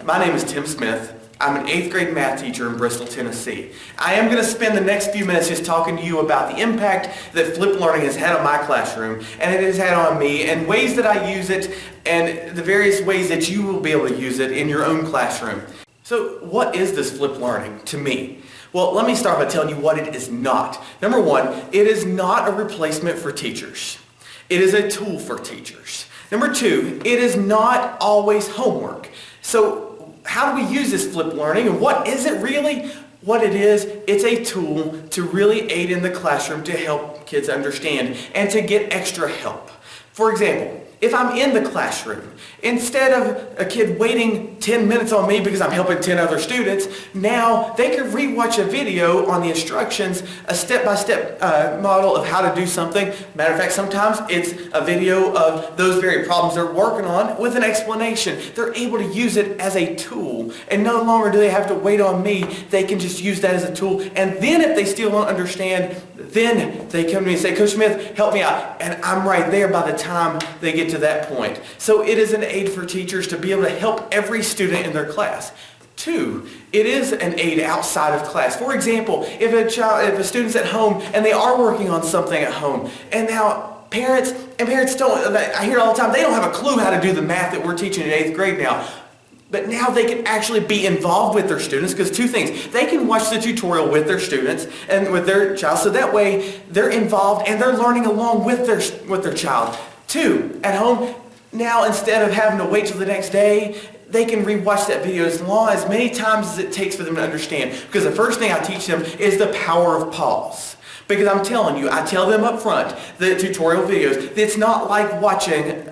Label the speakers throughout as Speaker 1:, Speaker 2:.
Speaker 1: My name is Tim Smith. I'm an 8th grade math teacher in Bristol, Tennessee. I am going to spend the next few minutes just talking to you about the impact that flipped learning has had on my classroom and it has had on me and ways that I use it and the various ways that you will be able to use it in your own classroom. So what is this flipped learning to me? Well, let me start by telling you what it is not. Number one, it is not a replacement for teachers. It is a tool for teachers. Number two, it is not always homework. So how do we use this flipped learning and what is it really? What it is, it's a tool to really aid in the classroom to help kids understand and to get extra help. For example, if I'm in the classroom, instead of a kid waiting 10 minutes on me because I'm helping 10 other students, now they can rewatch a video on the instructions, a step-by-step model of how to do something. Matter of fact, sometimes it's a video of those very problems they're working on with an explanation. They're able to use it as a tool, and no longer do they have to wait on me. They can just use that as a tool, and then if they still don't understand, then they come to me and say, Coach Smith, help me out, and I'm right there by the time they get to that point. So it is an aid for teachers to be able to help every student in their class. Two, it is an aid outside of class. For example, if a student's at home and they are working on something at home, and now parents don't, I hear it all the time, they don't have a clue how to do the math that we're teaching in 8th grade now. But now they can actually be involved with their students because two things. They can watch the tutorial with their students and with their child, so that way they're involved and they're learning along with their child. Two, at home, now instead of having to wait till the next day, they can rewatch that video as many times as it takes for them to understand. Because the first thing I teach them is the power of pause. Because I'm telling you, I tell them up front, the tutorial videos, it's not like watching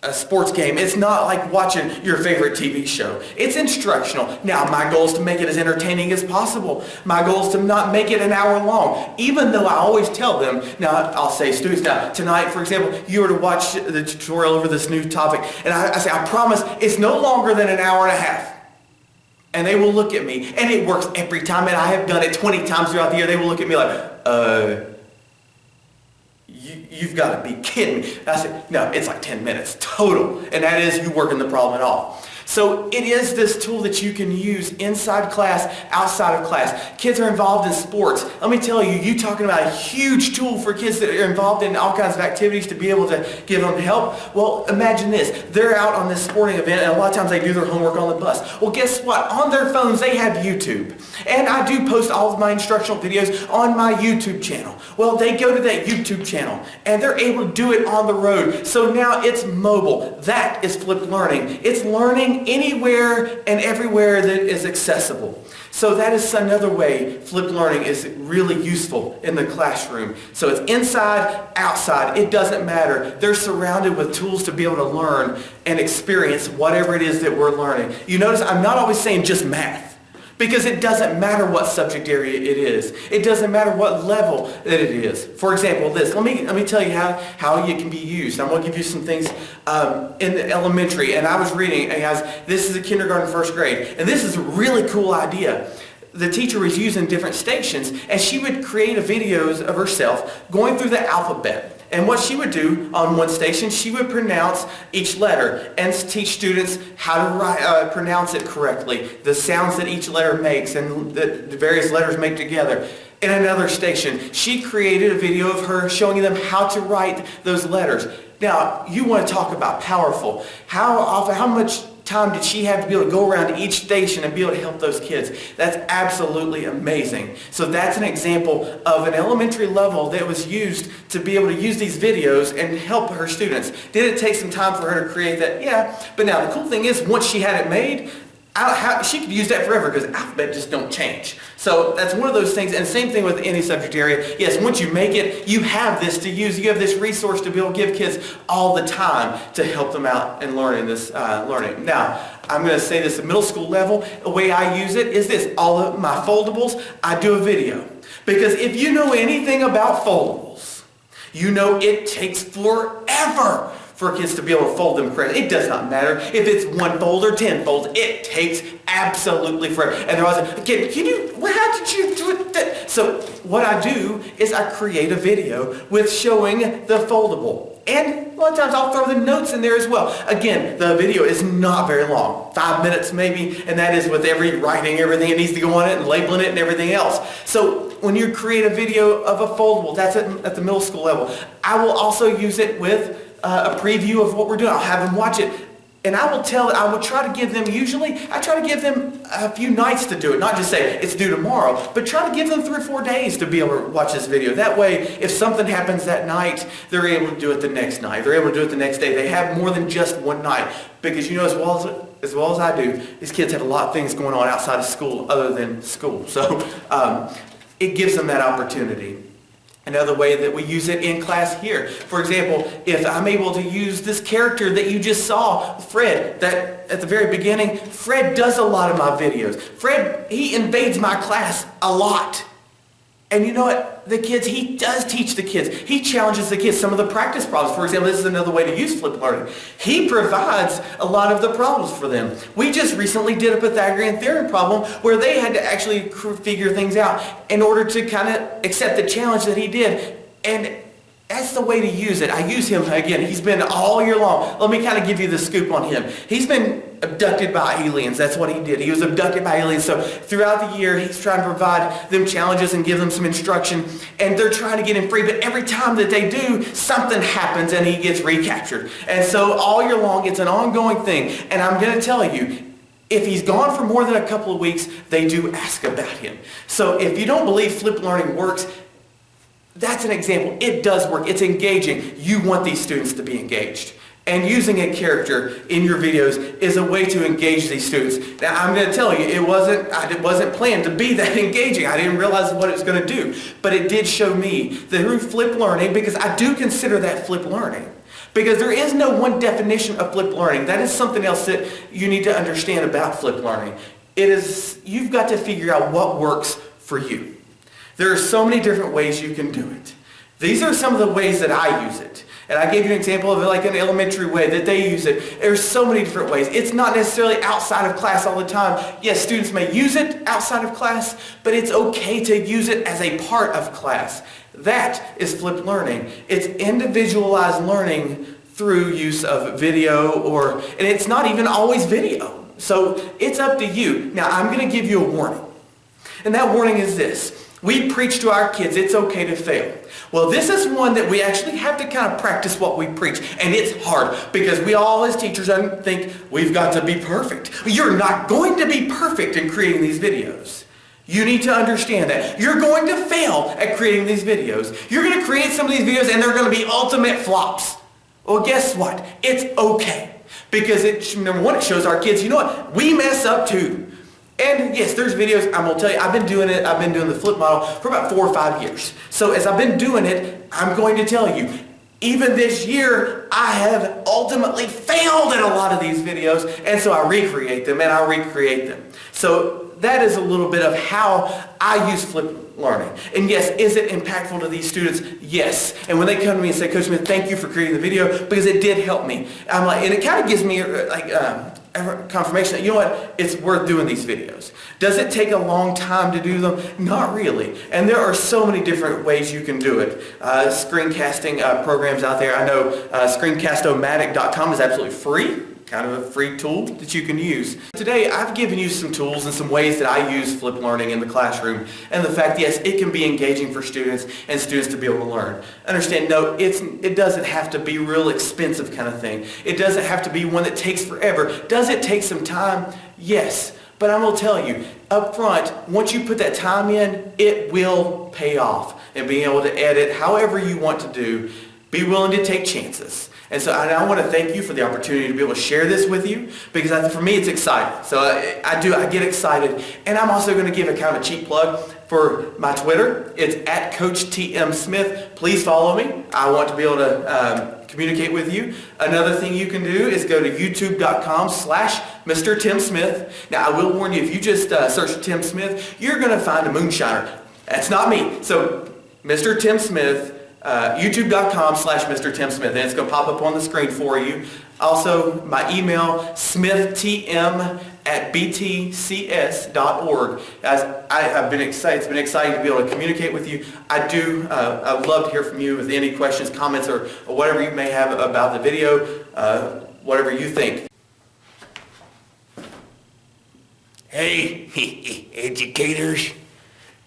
Speaker 1: a sports game. It's not like watching your favorite TV show. It's instructional. Now, my goal is to make it as entertaining as possible. My goal is to not make it an hour long, even though I always tell them, now I'll say, students, now tonight, for example, you were to watch the tutorial over this new topic, and I say, I promise it's no longer than an hour and a half. And they will look at me, and it works every time, and I have done it 20 times throughout the year. They will look at me like, You've got to be kidding me. And I said, no, it's like 10 minutes total. And that is you working the problem at all. So it is this tool that you can use inside class, outside of class. Kids are involved in sports. Let me tell you, you talking about a huge tool for kids that are involved in all kinds of activities to be able to give them help. Well, imagine this. They're out on this sporting event, and a lot of times they do their homework on the bus. Well, guess what? On their phones, they have YouTube. And I do post all of my instructional videos on my YouTube channel. Well, they go to that YouTube channel, and they're able to do it on the road. So now it's mobile. That is flipped learning. It's learning anywhere and everywhere that is accessible. So that is another way flipped learning is really useful in the classroom. So it's inside, outside, it doesn't matter. They're surrounded with tools to be able to learn and experience whatever it is that we're learning. You notice I'm not always saying just math. Because it doesn't matter what subject area it is. It doesn't matter what level that it is. For example, this. Let me tell you how it can be used. I'm going to give you some things in the elementary. And I was reading, and guys, this is a kindergarten, first grade. And this is a really cool idea. The teacher was using different stations, and she would create videos of herself going through the alphabet. And what she would do on one station, she would pronounce each letter and teach students how to pronounce it correctly, the sounds that each letter makes and the various letters make together. In another station, she created a video of her showing them how to write those letters. Now, you want to talk about powerful. How much time did she have to be able to go around to each station and be able to help those kids? That's absolutely amazing. So that's an example of an elementary level that was used to be able to use these videos and help her students. Did it take some time for her to create that? Yeah. But now the cool thing is once she had it made, she could use that forever because alphabet just don't change. So that's one of those things, and same thing with any subject area. Yes, once you make it, you have this to use. You have this resource to be able to give kids all the time to help them out in learning this learning. Now, I'm going to say this at middle school level. The way I use it is this. All of my foldables, I do a video. Because if you know anything about foldables, you know it takes forever for kids to be able to fold them correctly. It does not matter if it's 1 fold or 10 folds. It takes absolutely forever. And they're always like, how did you do it? So what I do is I create a video with showing the foldable. And a lot of times I'll throw the notes in there as well. Again, the video is not very long, 5 minutes maybe, and that is with everything it needs to go on it and labeling it and everything else. So when you create a video of a foldable, that's at the middle school level. I will also use it with a preview of what we're doing. I'll have them watch it. And I will try to give them, I try to give them a few nights to do it. Not just say, it's due tomorrow, but try to give them 3 or 4 days to be able to watch this video. That way, if something happens that night, they're able to do it the next night. They're able to do it the next day. They have more than just one night. Because you know, as well as I do, these kids have a lot of things going on outside of school other than school. So it gives them that opportunity. Another way that we use it in class here. For example, if I'm able to use this character that you just saw, Fred, that at the very beginning, Fred does a lot of my videos. Fred, he invades my class a lot. And you know what? He does teach the kids. He challenges the kids. Some of the practice problems, for example, this is another way to use flipped learning. He provides a lot of the problems for them. We just recently did a Pythagorean theorem problem where they had to actually figure things out in order to kind of accept the challenge that he did. And that's the way to use it. I use him, again, he's been all year long. Let me kind of give you the scoop on him. He's been abducted by aliens. That's what he did. He was abducted by aliens. So throughout the year, he's trying to provide them challenges and give them some instruction. And they're trying to get him free. But every time that they do, something happens and he gets recaptured. And so all year long, it's an ongoing thing. And I'm going to tell you, if he's gone for more than a couple of weeks, they do ask about him. So if you don't believe flipped learning works, that's an example. It does work. It's engaging. You want these students to be engaged. And using a character in your videos is a way to engage these students. Now, I'm going to tell you, it wasn't planned to be that engaging. I didn't realize what it was going to do. But it did show me that through flipped learning, because I do consider that flipped learning. Because there is no one definition of flipped learning. That is something else that you need to understand about flipped learning. You've got to figure out what works for you. There are so many different ways you can do it. These are some of the ways that I use it. And I gave you an example of like an elementary way that they use it. There's so many different ways. It's not necessarily outside of class all the time. Yes, students may use it outside of class, but it's okay to use it as a part of class. That is flipped learning. It's individualized learning through use of video and it's not even always video. So it's up to you. Now, I'm going to give you a warning. And that warning is this. We preach to our kids, it's okay to fail. Well, this is one that we actually have to kind of practice what we preach. And it's hard because we all as teachers think we've got to be perfect. You're not going to be perfect in creating these videos. You need to understand that. You're going to fail at creating these videos. You're going to create some of these videos and they're going to be ultimate flops. Well, guess what? It's okay. Because number one, it shows our kids, you know what? We mess up too. And yes, there's videos, I'm going to tell you, I've been doing the flip model for about 4 or 5 years. So as I've been doing it, I'm going to tell you, even this year, I have ultimately failed at a lot of these videos, and so I recreate them. So that is a little bit of how I use flipped learning. And yes, is it impactful to these students? Yes. And when they come to me and say, Coach Smith, thank you for creating the video, because it did help me. I'm like, and it kind of gives me confirmation that, you know what, it's worth doing these videos. Does it take a long time to do them? Not really. And there are so many different ways you can do it. Screencasting programs out there. I know screencast-o-matic.com is absolutely free. Kind of a free tool that you can use. Today, I've given you some tools and some ways that I use flipped learning in the classroom. And the fact, yes, it can be engaging for students and students to be able to learn. Understand, no, it doesn't have to be real expensive kind of thing. It doesn't have to be one that takes forever. Does it take some time? Yes. But I'm going to tell you, up front, once you put that time in, it will pay off. And being able to edit however you want to do, be willing to take chances. And so I want to thank you for the opportunity to be able to share this with you, because for me it's exciting. So I get excited. And I'm also going to give a kind of a cheap plug for my Twitter. It's at Coach T.M. Smith. Please follow me. I want to be able to communicate with you. Another thing you can do is go to youtube.com/Mr. Tim Smith. Now I will warn you, if you just search Tim Smith, you're going to find a moonshiner. That's not me. So Mr. Tim Smith, youtube.com/Mr. Tim Smith, and it's going to pop up on the screen for you. Also, my email, smithtm@bcu.edu. btcs.org. As I've been excited, it's been exciting to be able to communicate with you. I'd love to hear from you with any questions, comments, or whatever you may have about the video, whatever you think.
Speaker 2: Hey, educators,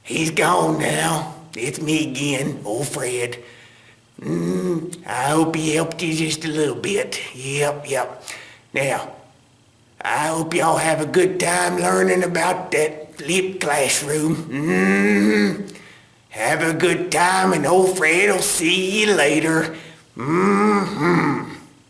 Speaker 2: he's gone now. It's me again, old Fred. I hope he helped you just a little bit. Yep. Now, I hope y'all have a good time learning about that flipped classroom. Have a good time, and old Fred will see you later.